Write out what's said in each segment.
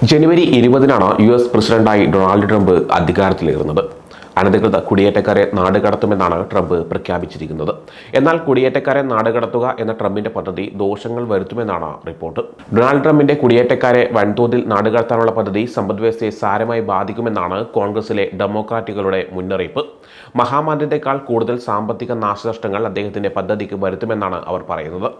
ജനുവരി 20-നാണ് US പ്രസിഡന്റായി Donald Trump അധികാരത്തിലേറുന്നത്. അനധികൃത കുടിയേറ്റക്കാരെ നാടുകടത്തുമെന്നാണ് ട്രംപ് പ്രഖ്യാപിച്ചിരിക്കുന്നത്. എന്നാൽ കുടിയേറ്റക്കാരെ നാടുകടത്തുക എന്ന ട്രംപിന്റെ പദ്ധതി ദോഷങ്ങൾ വരുത്തുമെന്നാണ് റിപ്പോർട്ട്. ഡൊണാൾഡ് ട്രംപിന്റെ കുടിയേറ്റക്കാരെ വൻതോതിൽ നാടുകടത്താനുള്ള പദ്ധതി സമ്പദ്വ്യവസ്ഥയെ സാരമായി ബാധിക്കുമെന്നാണ് കോൺഗ്രസിലെ ഡെമോക്രാറ്റുകളുടെ മുന്നറിയിപ്പ്. മഹാമാന്ദ്യത്തെക്കാൾ കൂടുതൽ സാമ്പത്തിക നാശനഷ്ടങ്ങൾ അദ്ദേഹത്തിന്റെ പദ്ധതിക്ക് വരുത്തുമെന്നാണ് അവർ പറയുന്നത്.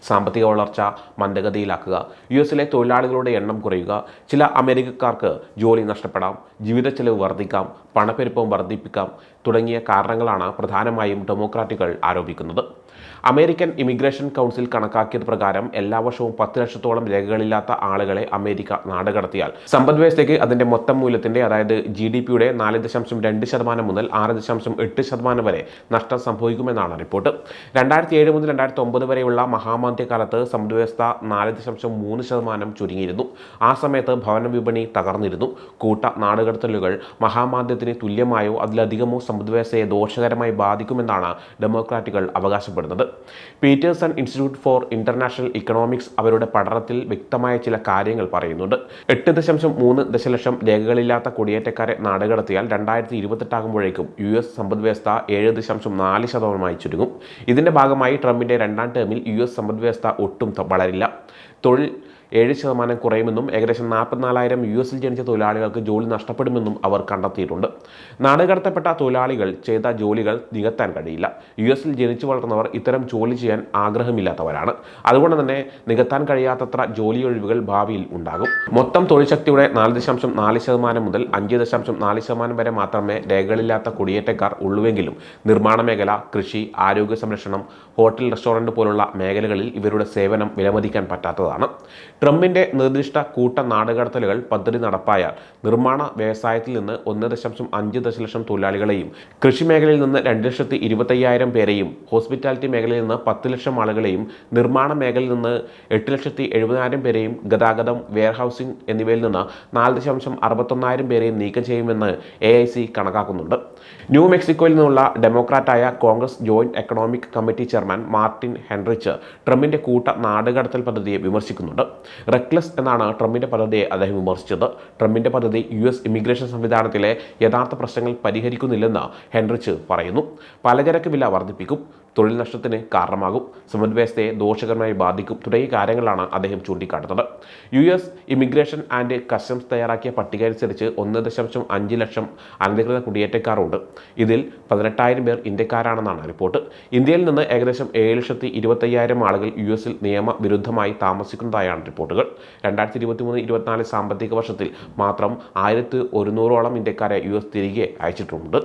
സാമ്പത്തിക വളർച്ച മന്ദഗതിയിലാക്കുക, US-ലെ തൊഴിലാളികളുടെ എണ്ണം കുറയുക, ചില അമേരിക്കക്കാർക്ക് ജോലി നഷ്ടപ്പെടാം, ജീവിതച്ചെലവ് വർദ്ധിക്കാം, പണപ്പെരുപ്പം വർദ്ധിപ്പിക്കാം തുടങ്ങിയ കാരണങ്ങളാണ് പ്രധാനമായും ഡെമോക്രാറ്റുകൾ ആരോപിക്കുന്നത്. അമേരിക്കൻ ഇമിഗ്രേഷൻ കൗൺസിൽ കണക്കാക്കിയത് പ്രകാരം എല്ലാ വർഷവും 10 ലക്ഷത്തോളം രേഖകളില്ലാത്ത ആളുകളെ അമേരിക്ക നാടുകടത്തിയാൽ സമ്പദ്വ്യവസ്ഥയ്ക്ക് അതിന്റെ മൊത്തം മൂല്യത്തിന്റെ അതായത് GDP-യുടെ 4.2% മുതൽ 6.8% വരെ നഷ്ടം സംഭവിക്കുമെന്നാണ് റിപ്പോർട്ട്. 2007 മുതൽ 2009 വരെയുള്ള മഹാമാന്ദ്യകാലത്ത് സമ്പദ്വ്യവസ്ഥ 4.3% ചുരുങ്ങിയിരുന്നു. ആ സമയത്ത് ഭവന വിപണി തകർന്നിരുന്നു. കൂട്ട നാടുകടത്തലുകൾ മഹാമാന്ദ്യത്തിന് തുല്യമായോ അതിലധികമോ സമ്പദ്വ്യവസ്ഥയെ ദോഷകരമായി ബാധിക്കുമെന്നാണ് ഡെമോക്രാറ്റുകൾ അവകാശപ്പെടുന്നത്. Peterson Institute for International Economics അവരുടെ പഠനത്തിൽ വ്യക്തമായ ചില കാര്യങ്ങൾ പറയുന്നുണ്ട്. 8.3 ദശലക്ഷം രേഖകളില്ലാത്ത കുടിയേറ്റക്കാരെ നാടുകടത്തിയാൽ 2028 ആകുമ്പോഴേക്കും US സമ്പദ്വ്യവസ്ഥ 7.4% ചുരുങ്ങും. ഇതിന്റെ ഭാഗമായി ട്രംപിന്റെ 2ാം ടേമിൽ US സമ്പദ്വ്യവസ്ഥ ഒട്ടും വളരില്ല. തൊഴിൽ 7% കുറയുമെന്നും ഏകദേശം 44,000 US-ൽ ജനിച്ച തൊഴിലാളികൾക്ക് ജോലി നഷ്ടപ്പെടുമെന്നും അവർ കണ്ടെത്തിയിട്ടുണ്ട്. നാടുകടത്തപ്പെട്ട തൊഴിലാളികൾ ചെയ്ത ജോലികൾ നികത്താൻ കഴിയില്ല. US-ൽ ജനിച്ചു വളർന്നവർ ഇത്തരം ജോലി ചെയ്യാൻ ആഗ്രഹമില്ലാത്തവരാണ്. അതുകൊണ്ട് തന്നെ നികത്താൻ കഴിയാത്തത്ര ജോലിയൊഴിവുകൾ ഭാവിയിൽ ഉണ്ടാകും. മൊത്തം തൊഴിൽ ശക്തിയുടെ 4.4% മുതൽ 5.4% വരെ മാത്രമേ രേഖകളില്ലാത്ത കുടിയേറ്റക്കാർ ഉള്ളുവെങ്കിലും നിർമ്മാണ മേഖല, കൃഷി, ആരോഗ്യ സംരക്ഷണം, ഹോട്ടൽ, റെസ്റ്റോറൻറ്റ് പോലുള്ള മേഖലകളിൽ ഇവരുടെ സേവനം വിലമതിക്കാൻ പറ്റാത്തതാണ്. ട്രംപിന്റെ നിർദ്ദിഷ്ട കൂട്ട നാടുകടത്തലുകൾ പദ്ധതി നടപ്പായാൽ നിർമ്മാണ വ്യവസായത്തിൽ നിന്ന് 1.5 ദശലക്ഷം തൊഴിലാളികളെയും, കൃഷി മേഖലയിൽ നിന്ന് 2,25,000 പേരെയും, ഹോസ്പിറ്റാലിറ്റി മേഖലയിൽ നിന്ന് 10 ലക്ഷം ആളുകളെയും, നിർമ്മാണ മേഖലയിൽ നിന്ന് 8,70,000 പേരെയും, ഗതാഗതം, വെയർഹൌസിംഗ് എന്നിവയിൽ നിന്ന് 4,61,000 പേരെയും നീക്കം ചെയ്യുമെന്ന് AIC കണക്കാക്കുന്നുണ്ട്. ന്യൂ മെക്സിക്കോയിൽ നിന്നുള്ള ഡെമോക്രാറ്റായ Congress joint economic committee chairman Martin Heinrich ട്രംപിന്റെ കൂട്ട നാടുകടത്തൽ പദ്ധതിയെ വിമർശിക്കുന്നുണ്ട്. റെക്ലെസ് എന്നാണ് ട്രംപിന്റെ പദ്ധതിയെ അദ്ദേഹം വിമർശിച്ചത്. ട്രംപിന്റെ പദ്ധതി US ഇമിഗ്രേഷൻ സംവിധാനത്തിലെ യഥാർത്ഥ പ്രശ്നങ്ങൾ പരിഹരിക്കുന്നില്ലെന്ന് ഹെൻറിച്ച് പറയുന്നു. പലചരക്ക് വില വർദ്ധിപ്പിക്കും, തൊഴിൽ നഷ്ടത്തിന് കാരണമാകും, സമ്പദ്വ്യവസ്ഥയെ ദോഷകരമായി ബാധിക്കും തുടങ്ങിയ കാര്യങ്ങളാണ് അദ്ദേഹം ചൂണ്ടിക്കാട്ടുന്നത്. US ഇമിഗ്രേഷൻ ആൻഡ് കസ്റ്റംസ് തയ്യാറാക്കിയ പട്ടിക അനുസരിച്ച് 1.5 ലക്ഷം അനധികൃത കുടിയേറ്റക്കാരുണ്ട്. ഇതിൽ 18,000 പേർ ഇന്ത്യക്കാരാണെന്നാണ് റിപ്പോർട്ട്. ഇന്ത്യയിൽ നിന്ന് ഏകദേശം 7,25,000 ആളുകൾ US-ൽ നിയമവിരുദ്ധമായി താമസിക്കുന്നതായാണ് റിപ്പോർട്ടുകൾ. 2023-24 സാമ്പത്തിക വർഷത്തിൽ മാത്രം 1,100ഓളം ഇന്ത്യക്കാരെ US തിരികെ അയച്ചിട്ടുണ്ട്.